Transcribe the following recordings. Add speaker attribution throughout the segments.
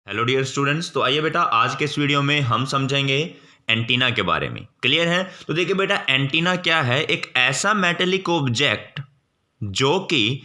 Speaker 1: Hello dear students, तो आइए बेटा आज के इस वीडियो में हम समझेंगे एंटीना के बारे में। क्लियर है? तो देखिए बेटा, एंटीना क्या है? एक ऐसा मेटेलिक ऑब्जेक्ट जो कि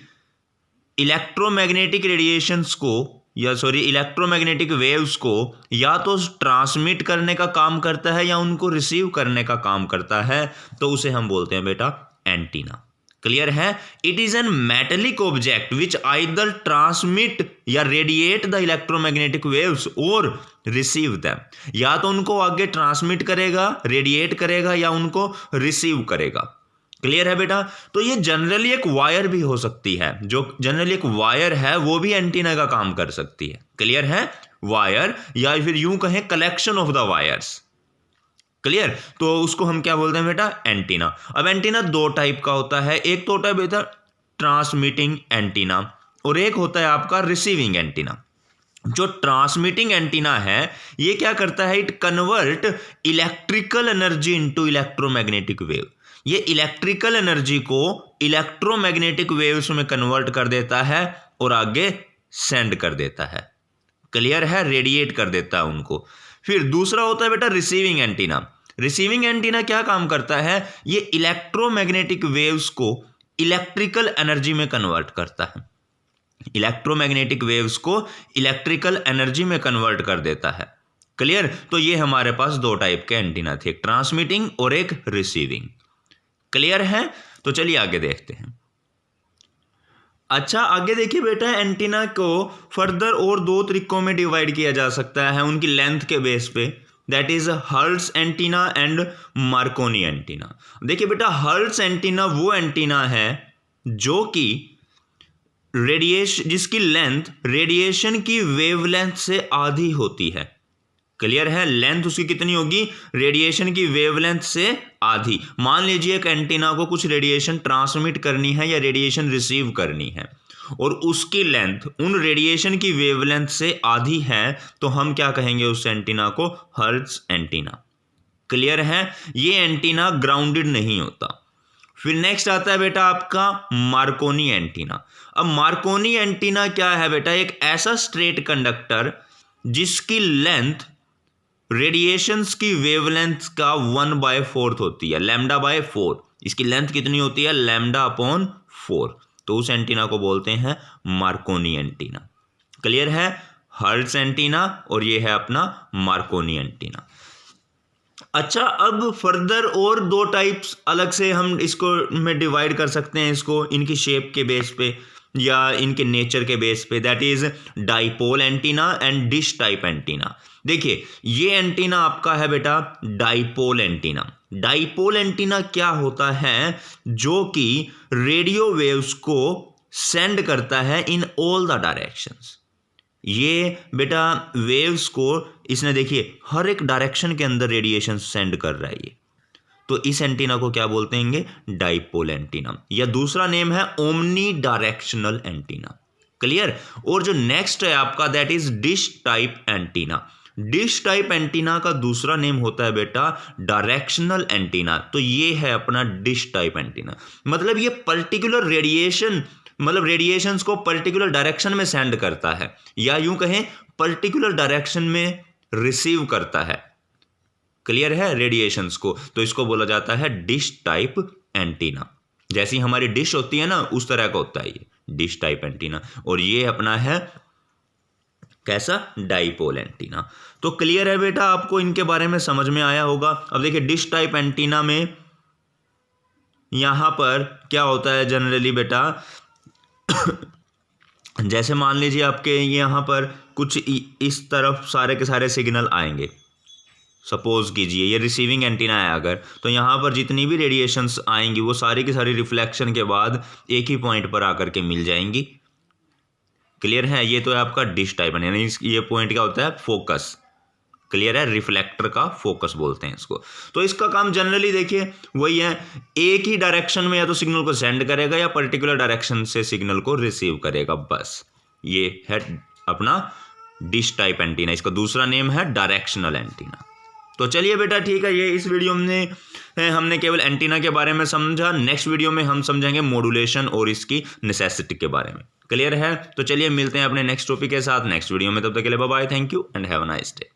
Speaker 1: इलेक्ट्रोमैग्नेटिक रेडिएशंस को इलेक्ट्रोमैग्नेटिक वेव्स को या तो ट्रांसमिट करने का काम करता है या उनको रिसीव करने का काम करता है, तो उसे हम बोलते हैं बेटा एंटीना। क्लियर है? It is an metallic object which either transmit या रेडिएट द इलेक्ट्रोमैग्नेटिक वेव्स और रिसीव दैम। या तो उनको आगे ट्रांसमिट करेगा, रेडिएट करेगा या उनको रिसीव करेगा। क्लियर है बेटा? तो ये जनरली एक वायर भी हो सकती है, जो जनरली एक वायर है वो भी एंटीना का काम कर सकती है। क्लियर है? वायर या फिर यूं कहें collection of the wires. Clear? तो उसको हम क्या बोलते हैं बेटा? एंटीना। अब एंटीना दो टाइप का होता है, एक तो होता है बेटा ट्रांसमिटिंग एंटीना और एक होता है आपका रिसीविंग एंटीना। जो ट्रांसमिटिंग एंटीना है ये क्या करता है? It convert electrical energy into electromagnetic wave. ये इलेक्ट्रिकल एनर्जी को इलेक्ट्रोमैग्नेटिक वेव्स में कन्वर्ट कर देता है और आगे सेंड कर देता है। क्लियर है? रेडिएट कर देता है उनको। फिर दूसरा होता है बेटा रिसीविंग एंटीना। रिसीविंग एंटीना क्या काम करता है? ये इलेक्ट्रोमैग्नेटिक वेव्स को इलेक्ट्रिकल एनर्जी में कन्वर्ट करता है। इलेक्ट्रोमैग्नेटिक वेव्स को इलेक्ट्रिकल एनर्जी में कन्वर्ट कर देता है। क्लियर? तो ये हमारे पास दो टाइप के एंटीना थे, एक ट्रांसमिटिंग और एक रिसीविंग। क्लियर है? तो चलिए आगे देखते हैं। अच्छा, आगे देखिए बेटा, एंटीना को फर्दर और दो तरीकों में डिवाइड किया जा सकता है उनकी लेंथ के बेस पे, that is hertz antenna and Markovnikov antenna. देखिए बेटा, हर्ट्ज एंटीना वो एंटीना है जो कि जिसकी लेंथ रेडिएशन की वेवलेंथ से आधी होती है। क्लियर है? लेंथ उसकी कितनी होगी? रेडिएशन की वेवलेंथ से आधी। मान लीजिए एक एंटीना को कुछ रेडिएशन ट्रांसमिट करनी है या रेडिएशन रिसीव करनी है और उसकी लेंथ उन रेडिएशन की वेवलेंथ से आधी है, तो हम क्या कहेंगे उस एंटीना को? Hertz antenna. क्लियर है? ये एंटीना ग्राउंडेड नहीं होता। फिर नेक्स्ट आता है बेटा आपका मार्कोनी एंटीना। अब मार्कोनी एंटीना क्या है बेटा? एक ऐसा स्ट्रेट कंडक्टर जिसकी लेंथ रेडिएशंस की वेवलेंथ का 1/4 होती है, λ/4। इसकी लेंथ कितनी होती है? λ/4। तो उस एंटीना को बोलते हैं मार्कोनी एंटीना। क्लियर है? हर्ट्ज एंटीना और ये है अपना मार्कोनी एंटीना। अच्छा, अब फर्दर और दो टाइप्स अलग से हम इसको में डिवाइड कर सकते हैं, इसको इनकी शेप के बेस पे या इनके नेचर के बेस पे, that is dipole antenna and dish type antenna. देखिए, ये एंटीना आपका है बेटा डाइपोल एंटीना। डाइपोल एंटीना क्या होता है? जो कि रेडियो वेव्स को सेंड करता है इन ऑल द डायरेक्शंस। ये बेटा वेव्स को इसने देखिए हर एक डायरेक्शन के अंदर रेडिएशन सेंड कर रहा है ये। तो इस एंटीना को क्या बोलते हैं? डाइपोल एंटीना, या दूसरा नेम है ओमनी डायरेक्शनल एंटीना। क्लियर? और जो नेक्स्ट है आपका that is dish type antenna. Dish type antenna का दूसरा नेम होता है बेटा डायरेक्शनल एंटीना। तो ये है अपना डिश टाइप एंटीना। मतलब ये पर्टिकुलर रेडिएशंस को पर्टिकुलर डायरेक्शन में सेंड करता है, या यूं कहें पर्टिकुलर डायरेक्शन में रिसीव करता है। क्लियर है? रेडिएशंस को, तो इसको बोला जाता है डिश टाइप एंटीना। जैसी हमारी डिश होती है ना, उस तरह का होता है ये डिश टाइप एंटीना। और ये अपना है कैसा? Dipole antenna. तो क्लियर है बेटा? आपको इनके बारे में समझ में आया होगा। अब देखिए, डिश टाइप एंटीना में यहां पर क्या होता है जनरली बेटा जैसे मान लीजिए आपके यहां पर कुछ इस तरफ सारे के सारे सिग्नल आएंगे। सपोज कीजिए ये रिसीविंग एंटीना है अगर, तो यहाँ पर जितनी भी रेडिएशंस आएंगी वो सारी की सारी रिफ्लेक्शन के बाद एक ही पॉइंट पर आकर के मिल जाएंगी। क्लियर है? ये तो है आपका डिश टाइप है, यानी ये पॉइंट क्या होता है? फोकस। क्लियर है? रिफ्लेक्टर का फोकस बोलते हैं इसको। तो इसका काम जनरली देखिए वही है, एक ही डायरेक्शन में या तो सिग्नल को सेंड करेगा या पर्टिकुलर डायरेक्शन से सिग्नल को रिसीव करेगा, बस। ये है अपना डिश टाइप एंटीना। इसका दूसरा नेम है डायरेक्शनल एंटीना। तो चलिए बेटा, ठीक है, ये इस वीडियो में हमने केवल एंटीना के बारे में समझा। नेक्स्ट वीडियो में हम समझेंगे मॉड्यूलेशन और इसकी नेसेसिटी के बारे में। क्लियर है? तो चलिए मिलते हैं अपने नेक्स्ट टॉपिक के साथ नेक्स्ट वीडियो में, तब तक के लिए bye bye, thank you and have a nice day.